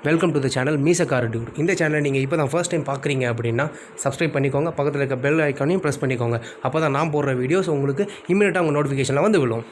Welcome to the channel மீச car Dude. இந்த சேனலை நீங்கள் இப்போ தான் ஃபர்ஸ்ட் டைம் பார்க்குறீங்க அப்படின்னா சப்ஸ்கிரைப் பண்ணிக்கோங்க. பக்கத்தில் இருக்க பெல் ஐக்கானையும் ப்ரெஸ் பண்ணிக்கோங்க. அப்போ தான் நான் போடுற வீடியோஸ் உங்களுக்கு இமீடியட்டாக உங்கள் நோட்டிஃபிகேஷனில் வந்து விழும்.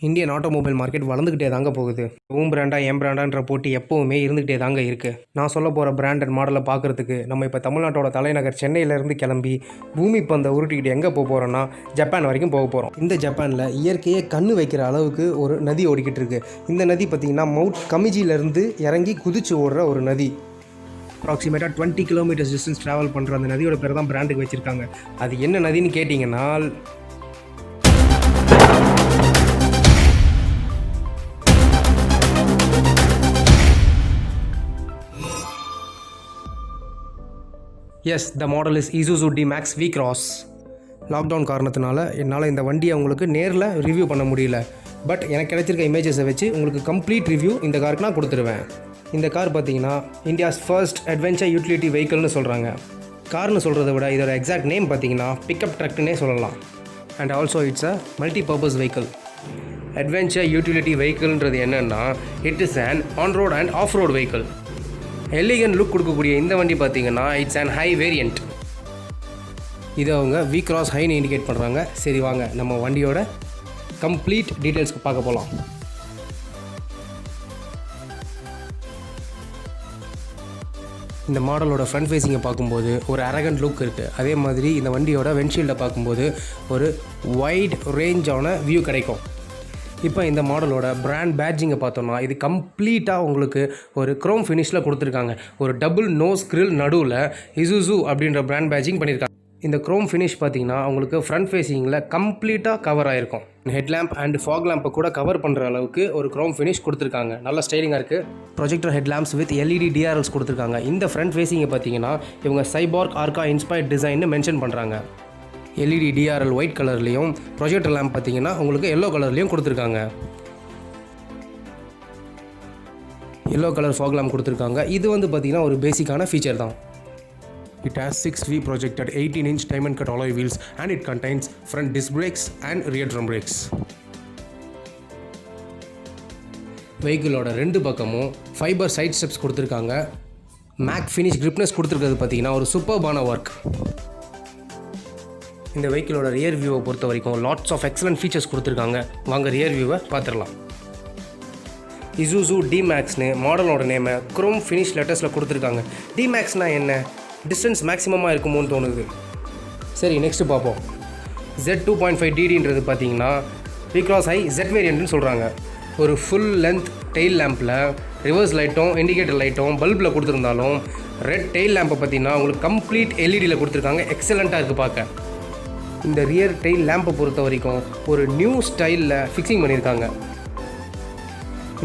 இந்தியன் ஆட்டோமொபைல் மார்க்கெட் வளர்ந்துக்கிட்டே தாங்க போகுது. பிராண்டாக எம் பிராண்டான்ற போட்டி எப்போவுமே இருந்துகிட்டே தாங்க இருக்குது. நான் சொல்ல போகிற பிராண்டட் மாடலை பார்க்குறதுக்கு நம்ம இப்போ தமிழ்நாட்டோட தலைநகர் சென்னையிலேருந்து கிளம்பி பூமி பந்தை உருட்டிக்கிட்டு எங்கே போக போகிறோன்னா ஜப்பான் வரைக்கும் போக போகிறோம். இந்த ஜப்பானில் இயற்கையே கண்ணு வைக்கிற அளவுக்கு ஒரு நதி ஓடிக்கிட்டு இருக்குது. இந்த நதி பார்த்திங்கன்னா மவுண்ட் கமிஜிலேருந்து இறங்கி குதிச்சு ஓடுற ஒரு நதி. அப்ராக்சிமேட்டாக 20 கிலோமீட்டர்ஸ் டிஸ்டன்ஸ் ட்ராவல் பண்ணுற அந்த நதியோட பேர் தான் பிராண்டுக்கு வச்சுருக்காங்க. அது என்ன நதின்னு கேட்டிங்கன்னா yes, the model is Isuzu D-Max V-Cross. Lockdown காரணத்தினால என்னால் இந்த வண்டியை உங்களுக்கு நேரில் ரிவ்யூ பண்ண முடியல. பட் எனக்கு கிடைச்சிருக்க இமேஜஸை வச்சு உங்களுக்கு கம்ப்ளீட் ரிவ்யூ இந்த காருக்கு நான் கொடுத்துருவேன். இந்த கார் பார்த்தீங்கன்னா இந்தியாஸ் ஃபர்ஸ்ட் அட்வென்ச்சர் யூட்டிலிட்டி வெஹிக்கிள்னு சொல்கிறாங்க. கார்னு சொல்கிறத விட இதோட எக்ஸாக்ட் நேம் பார்த்தீங்கன்னா பிக்கப் ட்ரக்னே சொல்லலாம். And also it's a multi purpose vehicle. Adventure utility வெஹிக்கிள்ன்றது என்னென்னா it is an on road and off road vehicle. Elegant look கொடுக்கக்கூடிய இந்த வண்டி பார்த்தீங்கன்னா இட்ஸ் அண்ட் ஹை வேரியண்ட். இதை அவங்க V-Cross ஹைன்னு இண்டிகேட் பண்ணுறாங்க. சரி வாங்க நம்ம வண்டியோட கம்ப்ளீட் டீட்டெயில்ஸ்க்கு பார்க்க போகலாம். இந்த மாடலோட ஃப்ரண்ட் ஃபேஸிங்கை பார்க்கும்போது ஒரு அரகண்ட் லுக் இருக்குது. அதே மாதிரி இந்த வண்டியோட வென்ஷீல்டை பார்க்கும்போது ஒரு வைட் ரேஞ்சான வியூ கிடைக்கும். இப்போ இந்த மாடலோட பிராண்ட் பேட்ஜிங்கை பார்த்தோம்னா இது கம்ப்ளீட்டாக உங்களுக்கு ஒரு க்ரோம் ஃபினிஷில் கொடுத்துருக்காங்க. ஒரு டபுள் நோஸ் கிரில் நடுவில் இசுசு அப்படின்ற பிராண்ட் பேட்ஜிங் பண்ணியிருக்காங்க. இந்த க்ரோம் ஃபினிஷ் பார்த்தீங்கன்னா உங்களுக்கு ஃப்ரண்ட் ஃபேஸிங்கில் கம்ப்ளீட்டாக கவர் ஆகிருக்கும். ஹெட்லேம்ப் அண்ட் ஃபாக் லேம்பை கூட கவர் பண்ணுற அளவுக்கு ஒரு க்ரோம் ஃபினிஷ் கொடுத்துருக்காங்க. நல்ல ஸ்டைலிங்காக இருக்குது. Projector headlamps with LED DRLs கொடுத்துருக்காங்க. இந்த ஃப்ரண்ட் ஃபேஸிங்கை பார்த்தீங்கன்னா இவங்க சைபார்க் ஆர்கா இன்ஸ்பயர்ட் டிசைன்னு மென்ஷன் பண்ணுறாங்க. LED DRL ஒயிட் கலர்லேயும் ப்ரொஜெக்டர் லேம்ப் பார்த்தீங்கன்னா உங்களுக்கு எல்லோ கலர்லேயும் கொடுத்துருக்காங்க. எல்லோ கலர் ஃபாக் லேம்ப் கொடுத்துருக்காங்க. இது வந்து பார்த்திங்கன்னா ஒரு பேசிக்கான ஃபீச்சர் தான். It has 6V projected 18-inch diamond cut alloy wheels and it contains front disc brakes and rear drum brakes. வெஹிக்கிளோட ரெண்டு பக்கமும் ஃபைபர் சைட் ஸ்டெப்ஸ் கொடுத்துருக்காங்க. மேக் ஃபினிஷ் கிரிப்னஸ் கொடுத்துருக்கிறது பார்த்தீங்கன்னா ஒரு சூப்பர்பான ஒர்க். இந்த வெஹிக்கிளோட ரியர் வியூவை பொறுத்த வரைக்கும் லாட்ஸ் ஆஃப் எக்ஸலண்ட் ஃபீச்சர்ஸ் கொடுத்துருக்காங்க. வாங்க ரியர் வியூவை பார்த்துடலாம். இசுசு டி-மேக்ஸ்னு மாடலோட நேமை க்ரோம் ஃபினிஷ் லெட்டர்ஸில் கொடுத்துருக்காங்க. டி-மேக்ஸ்னால் என்ன? டிஸ்டன்ஸ் மேக்ஸிமமாக இருக்குமோன்னு தோணுது. சரி, நெக்ஸ்ட்டு பார்ப்போம். Z2.5DDன்றது பார்த்தீங்கன்னா V-Cross ஹை Z வேரியண்ட்னு சொல்கிறாங்க. ஒரு ஃபுல் லென்த் டெயில் லேம்பில் ரிவர்ஸ் லைட்டும் இண்டிகேட்டர் லைட்டும் பல்பில் கொடுத்துருந்தாலும் ரெட் டெயில் லேம்பை பார்த்தீங்கன்னா உங்களுக்கு கம்ப்ளீட் LEDயில் கொடுத்துருக்காங்க. எக்ஸலண்ட்டாக இருக்குது பார்க்க. இந்த ரியர் டெயில் லேம்பை பொறுத்த வரைக்கும் ஒரு நியூ ஸ்டைலில் ஃபிக்ஸிங் பண்ணியிருக்காங்க.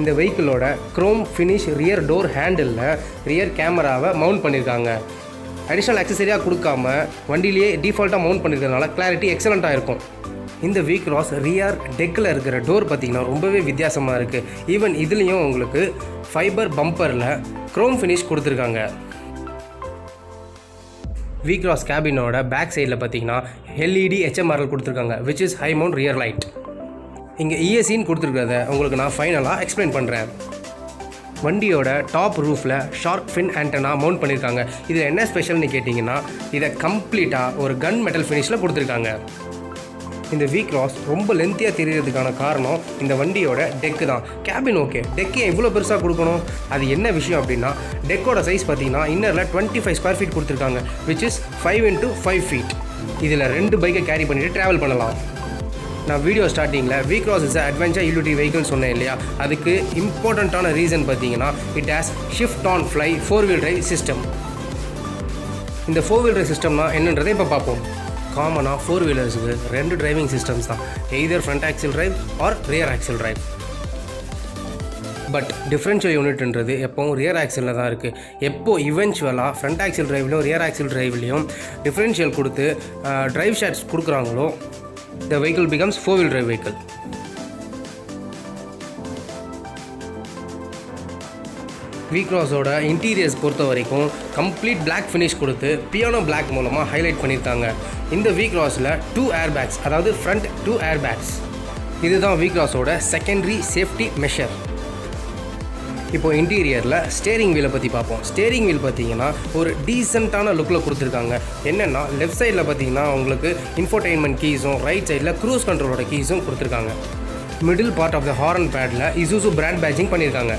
இந்த வெஹிக்கிளோட க்ரோம் ஃபினிஷ் ரியர் டோர் ஹேண்டிலில் ரியர் கேமராவை மவுண்ட் பண்ணியிருக்காங்க. அடிஷ்னல் அக்சசரியாக கொடுக்காம வண்டியிலேயே டிஃபால்ட்டாக மவுண்ட் பண்ணியிருக்கிறதுனால கிளாரிட்டி எக்ஸலண்ட்டாக இருக்கும். இந்த V-Cross ரியர் டெக்கில் இருக்கிற டோர் பார்த்திங்கன்னா ரொம்பவே வித்தியாசமாக இருக்குது. ஈவன் இதுலேயும் உங்களுக்கு ஃபைபர் பம்பரில் க்ரோம் ஃபினிஷ் கொடுத்துருக்காங்க. V-Cross கேபினோட பேக் சைடில் பார்த்தீங்கன்னா LED HMRL கொடுத்துருக்காங்க, which is high mount rear light. இங்கே ESCன்னு கொடுத்துருக்கிறத உங்களுக்கு நான் ஃபைனலாக எக்ஸ்பிளைன் பண்ணுறேன். வண்டியோட டாப் ரூஃபில் ஷார்க் ஃபின் ஆண்டனா மவுண்ட் பண்ணியிருக்காங்க. இதில் என்ன ஸ்பெஷல்னு கேட்டிங்கன்னா இதை கம்ப்ளீட்டாக ஒரு கன் மெட்டல் ஃபினிஷில் கொடுத்துருக்காங்க. இந்த V-Cross ரொம்ப லென்த்தியாக தெரியறதுக்கான காரணம் இந்த வண்டியோட டெக்கு தான். கேபின் ஓகே, டெக்கு எவ்வளோ பெருசாக கொடுக்கணும்? அது என்ன விஷயம் அப்படின்னா டெக்கோட சைஸ் பார்த்தீங்கன்னா இன்னரில் 25 ஸ்கொயர் ஃபீட் கொடுத்துருக்காங்க, விச் இஸ் 5 into 5 feet. இதில் 2 பைக்கை கேரி பண்ணிவிட்டு ட்ராவல் பண்ணலாம். நான் வீடியோ ஸ்டார்டிங்கில் V-Cross is adventure utility vehicle சொன்னேன் இல்லையா? அதுக்கு இம்பார்ட்டண்ட்டான ரீசன் பார்த்தீங்கன்னா it has shift on fly 4-wheel drive system. இந்த 4-wheel drive சிஸ்டம்னா என்னன்றதை இப்போ பார்ப்போம். காமனாக 4 வீலர்ஸுக்கு 2 டிரைவிங் சிஸ்டம்ஸ் தான். Either front axle drive or rear axle drive. But differential யூனிட்ன்றது எப்போவும் ரியர் ஆக்சிலில் தான் இருக்குது. எப்போது இவென்ச்சுவலாக ஃப்ரண்ட் ஆக்சில் டிரைவ்லையும் ரியர் ஆக்சில் டிரைவ்லையும் டிஃப்ரென்ஷியல் கொடுத்து டிரைவ் ஷாட்ஸ் கொடுக்குறாங்களோ the vehicle becomes 4-wheel drive vehicle. V-Crossோட இன்டீரியர்ஸ் பொறுத்த வரைக்கும் கம்ப்ளீட் பிளாக் ஃபினிஷ் கொடுத்து பியானோ பிளாக் மூலமாக ஹைலைட் பண்ணியிருக்காங்க. இந்த V-Crossல 2 ஏர் பேக்ஸ், அதாவது ஃப்ரண்ட் 2 ஏர் பேக்ஸ். இதுதான் V-Crossோட செகண்டரி சேஃப்டி மெஷர். இப்போ இன்டீரியரில் ஸ்டேரிங் வீலை பற்றி பார்ப்போம். ஸ்டேரிங் வீல் பார்த்தீங்கன்னா ஒரு டீசெண்டான லுக்கில் கொடுத்துருக்காங்க. என்னென்னா லெஃப்ட் சைடில் பார்த்தீங்கன்னா உங்களுக்கு இன்ஃபோடெயின்மெண்ட் கீஸும், ரைட் சைடில் க்ரூஸ் கண்ட்ரோலோட கீஸும் கொடுத்துருக்காங்க. Middle part of the horn pad Isuzu brand badging பண்ணியிருக்காங்க.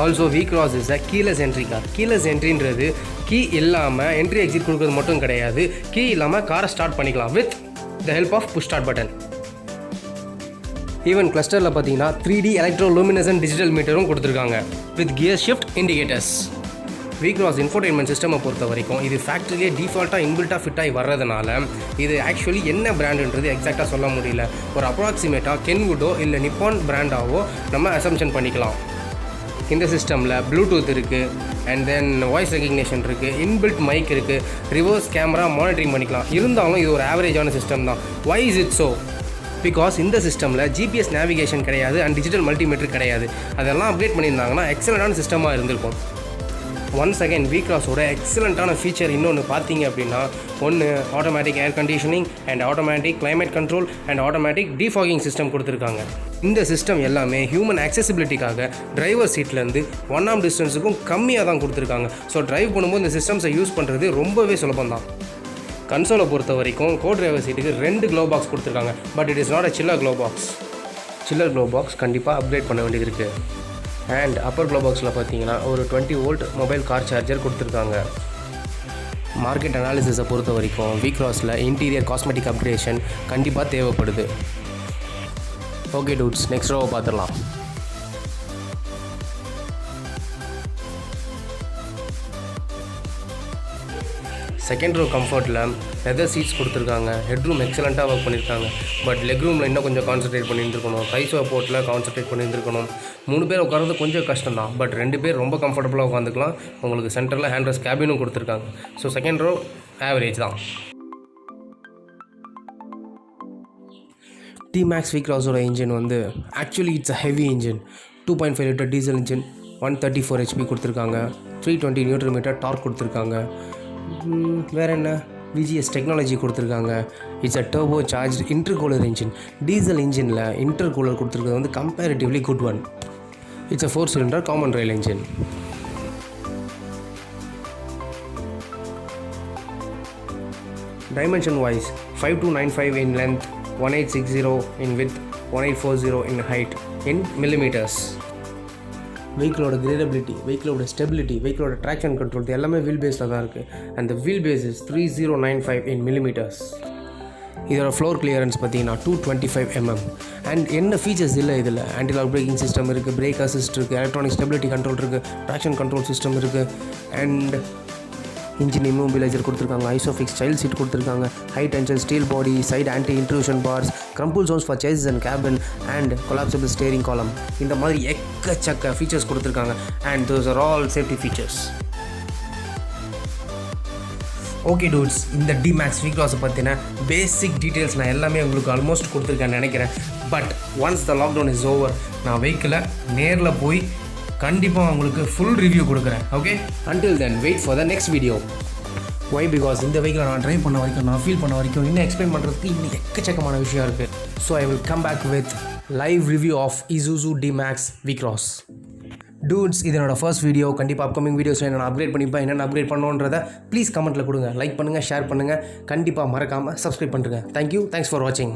Also V-Cross is a keyless entry car. Keyless என்ட்ரின்றது கீ இல்லாமல் என்ட்ரி எக்ஸிட் கொடுக்குறது மட்டும் கிடையாது, கீ இல்லாமல் காரை ஸ்டார்ட் பண்ணிக்கலாம் with the help of push start button. Even கிளஸ்டரில் பார்த்தீங்கன்னா 3D எலக்ட்ரோலூமினசன்ட் டிஜிட்டல் மீட்டரும் கொடுத்துருக்காங்க with gear shift indicators. V-Cross infotainment சிஸ்டமை பொறுத்த வரைக்கும் இது ஃபேக்ட்ரியிலே டிஃபால்ட்டாக இன்பில்ட்டாக ஃபிட் ஆகி வர்றதுனால இது ஆக்சுவலி என்ன பிராண்டுன்றது எக்ஸாக்டாக சொல்ல முடியல. ஒரு அப்ராக்சிமேட்டாக கென்வுட்டோ இல்லை நிப்பான் பிராண்டாவோ நம்ம அசம்ஷன் பண்ணிக்கலாம். இந்த சிஸ்டமில் ப்ளூடூத் இருக்குது, அண்ட் தென் வாய்ஸ் ரெகக்னேஷன் இருக்குது, இன்பில்ட் மைக் இருக்குது, ரிவர்ஸ் கேமரா மானிட்டரிங் பண்ணிக்கலாம். இருந்தாலும் இது ஒரு ஆவரேஜான சிஸ்டம் தான். Why is it so? Because இந்த சிஸ்டமில் GPS நேவிகேஷன் கிடையாது அண்ட் டிஜிட்டல் மல்டிமீட்டர் கிடையாது. அதெல்லாம் அப்டேட் பண்ணியிருந்தாங்கன்னா எக்ஸலண்ட்டான சிஸ்டமாக இருந்திருக்கும். ஒன்ஸ் அகைன் V-Crossோட எக்ஸலண்ட்டான ஃபீச்சர் இன்னொன்று பார்த்தீங்க அப்படின்னா, ஒன்று automatic air conditioning and automatic climate control and automatic defogging system கொடுத்துருக்காங்க. இந்த சிஸ்டம் எல்லாமே ஹியூமன் ஆக்சசிபிலிட்டிக்காக டிரைவர் சீட்லேருந்து 1 arm டிஸ்டன்ஸுக்கும் கம்மியாக தான் கொடுத்துருக்காங்க. ஸோ டிரைவ் பண்ணும்போது இந்த சிஸ்டம்ஸை யூஸ் பண்ணுறது ரொம்பவே சுலபம் தான். கன்சோலை பொறுத்த வரைக்கும் கோ டிரைவர் சீட்டுக்கு 2 க்ளோ பாக்ஸ் கொடுத்துருக்காங்க. But it is not a chiller glow box. Chiller glow box கண்டிப்பாக அப்கிரேட் பண்ண வேண்டியது இருக்குது. அண்ட் அப்பர் க்ளோ பாக்ஸில் பார்த்தீங்கன்னா ஒரு 20 volt மொபைல் கார் சார்ஜர் கொடுத்துருக்காங்க. மார்க்கெட் அனாலிசிஸை பொறுத்த வரைக்கும் V-Crossல இன்டீரியர் காஸ்மெட்டிக் அப்கிரேஷன் கண்டிப்பாக தேவைப்படுது. ஓகே டூட்ஸ், நெக்ஸ்ட் ரோவை பார்த்துடலாம். செகண்ட் ரோ கம்ஃபர்ட்டில் லெதர் சீட்ஸ் கொடுத்துருக்காங்க. ஹெட்ரூம் எக்ஸலண்ட்டாக ஒர்க் பண்ணியிருக்காங்க. பட் லெக் ரூமில் இன்னும் கொஞ்சம் கான்சன்ட்ரேட் பண்ணியிருந்துருக்கணும். தைஸ் சப்போர்ட்டில் கான்சன்ட்ரேட் பண்ணியிருந்துருக்கணும். 3 பேர் உட்காரது கொஞ்சம் கஷ்டம் தான். பட் 2 பேர் ரொம்ப கம்ஃபர்டபுளாக உட்காந்துக்கலாம். உங்களுக்கு சென்டரில் ஹேண்ட்ரஸ் கேபினும் கொடுத்துருக்காங்க. ஸோ செகண்ட் ரோ ஆவரேஜ் தான். D-Max V-Crossோட இன்ஜின் வந்து actually it's a heavy engine. 2.5 liter diesel engine, 134 HP கொடுத்துருக்காங்க. 320 Nm டார்க் கொடுத்துருக்காங்க. வேறு என்ன, VGS டெக்னாலஜி கொடுத்துருக்காங்க. It's a turbo charge intercooler engine. Diesel இன்ஜினில் இன்டர்கூலர் கொடுத்துருக்கிறது வந்து comparatively good one. It's a 4 cylinder common rail engine. Dimension wise 5295 in length, 1860 in width, 1840 in height in millimeters. வெஹிக்கிளோட கிரேடபிலிட்டி, வெஹிக்கிளோட ஸ்டெபிலிட்டி, வெஹிக்கிளோட ட்ராக்ஷன் கண்ட்ரோல் இது எல்லாமே வீல் பேஸில் தான் இருக்குது. And the wheel base is 3095 in millimeters. இதோட ஃப்ளோர் கிளியரன்ஸ் பார்த்தீங்கன்னா 225 mm. அண்ட் என்ன ஃபீச்சர்ஸ் இல்லை இதில், ஆன்டி லாக் பிரேக்கிங் சிஸ்டம் இருக்குது, பிரேக் அசிஸ்ட் இருக்குது, எலக்ட்ரானிக் ஸ்டெபிலிட்டி கண்ட்ரோல் இருக்குது, ட்ராக்ஷன் கண்ட்ரோல் சிஸ்டம் இருக்குது, அண்ட் இன்ஜின் இம்மோபிலைசர் கொடுத்துருக்காங்க, ஐசோஃபிக்ஸ் சைல்ட் சீட் கொடுத்துருக்காங்க, high tension steel body, side anti intrusion bars, crumple Jones for chases and cabin, and collapsible steering காலம். இந்த மாதிரி எக்கச்சக்க features கொடுத்துருக்காங்க. And those are all safety features. Okay dudes, இந்த D-Max V-Cross பற்றின பேசிக் details நான் எல்லாமே உங்களுக்கு ஆல்மோஸ்ட் கொடுத்துருக்கேன்னு நினைக்கிறேன். But once the lockdown is over, நான் வெஹிக்கிளை நேரில் போய் கண்டிப்பாக உங்களுக்கு ஃபுல் ரிவ்யூ கொடுக்குறேன். Okay, until then wait for the next video. Why? Because இந்த வெஹிக்கிளை நான் ட்ரைவ் பண்ண வரைக்கும், நான் ஃபீல் பண்ண வரைக்கும் இன்னும் எக்ஸ்பிளைன் பண்ணுறதுக்கு இன்னும் எக்கச்சக்கமான விஷயம் இருக்குது. So I will come back with live review of Isuzu D-Max V-Cross. Dudes, இதனோட ஃபர்ஸ்ட் வீடியோ. கண்டிப்பாக அப்கமிங் வீடியோஸில் நான் அப்கிரேட் பண்ணிப்பேன். என்னென்ன அப்கிரேட் பண்ணணுன்றதை ப்ளீஸ் கமெண்ட்டில் கொடுங்க. லைக் பண்ணுங்கள், ஷேர் பண்ணுங்கள், கண்டிப்பாக மறக்காமல் சப்ஸ்கிரைப் பண்ணுறேங்க. தேங்க்யூ, தேங்க்ஸ் ஃபார் வாட்சிங்.